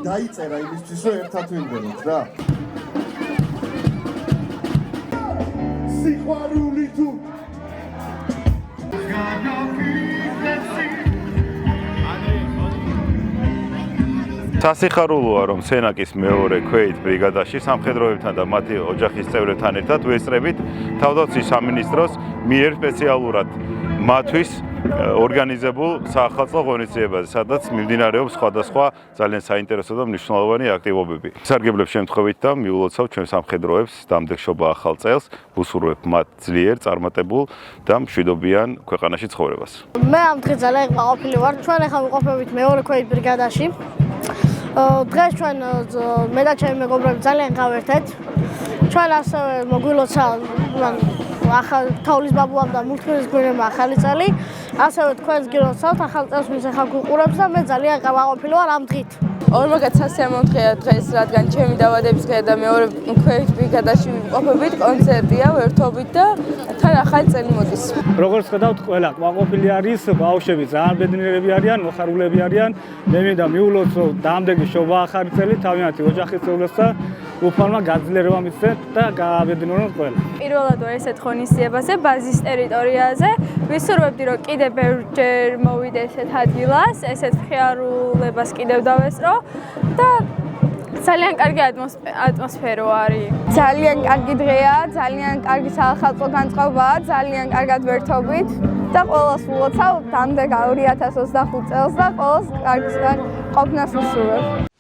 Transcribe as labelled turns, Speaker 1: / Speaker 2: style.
Speaker 1: დაიწერა იმისთვის, რომ ერთად ვიმღეროთ რა. სიყვარული თუ
Speaker 2: სასიხარულოა, რომ სენაკის მეორე ქვეით ბრიგადაში სამხედროებთან და მათი ოჯახის წევრებთან ერთად ვესწრებით თავდაცვის სამინისტროს მიერ სპეციალურად მათთვის ორგანიზებულ საახალწლო ღონისძიებაზე, სადაც მიმდინარეობს სხვადასხვა ძალიან საინტერესო და მნიშვნელოვანი აქტივობები. სარგებლებ შემთხვევით და მიულოცავ ჩვენ სამხედროებს დამდეგშობა ახალ წელს, ვუსურვებ მათ ძლიერ წარმატებულ და მშვიდობიან ქვეყანაში ცხოვრებას.
Speaker 3: მე ამ დღეს ძალიან ყოფილი ვარ. ჩვენ ახლა ვიყოფებით მეორე ქვეით ბრიგადაში. დღეს ჩვენ მე და ჩემი მეგობრები ძალიან გავერთეთ. ჩვენ ასევე მოგვილოცა ახალ თოვლის ბაბუამ და მუხტრის გვირემ ახალი წელი. ასევე თქვენს გილოცავთ ახალ წელს ვინც ახლა გვიყურებს და მე ძალიან გაყოფილი ვარ ამ დღით.
Speaker 4: ორმაგად სასიამოვნო დღეა დღეს, რადგან ჩემი დაბადების დღე და მეორე ქვეით ბრიგადაში ვიმყოფებით, კონცერტია, ვერთობით და თან ახალი წელი მოდის.
Speaker 5: როგორც ხედავთ, ყველა ყვაყოფილი არის, ბავშვები ძალიან ბედნიერები არიან, მოხარულები არიან. მე მინდა მიულოცო დამდეგი შობა ახალი წელი თავიანთი ოჯახის წევრებს და უფალმა გაძლიერება მისცეთ და გააბედნიერონ ყველა.
Speaker 4: პირველად ვარ ესეთ ღონისძიებაზე ბაზის ტერიტორიაზე. ვისურვებდი, რომ კიდევ ბევრჯერ მოვიდე ესეთ ადგილას, ესეთ მხიარულებას კიდევ დავესწრო და ძალიან კარგი ატმოსფერო არის. ძალიან კარგი დღეა, ძალიან კარგი საახალწლო განწყობაა, ძალიან კარგად ვერთობით და ყველას ვულოცავ დამდეგ 2025 წელს და ყველას კარგს ყოფნას ვისურვებ.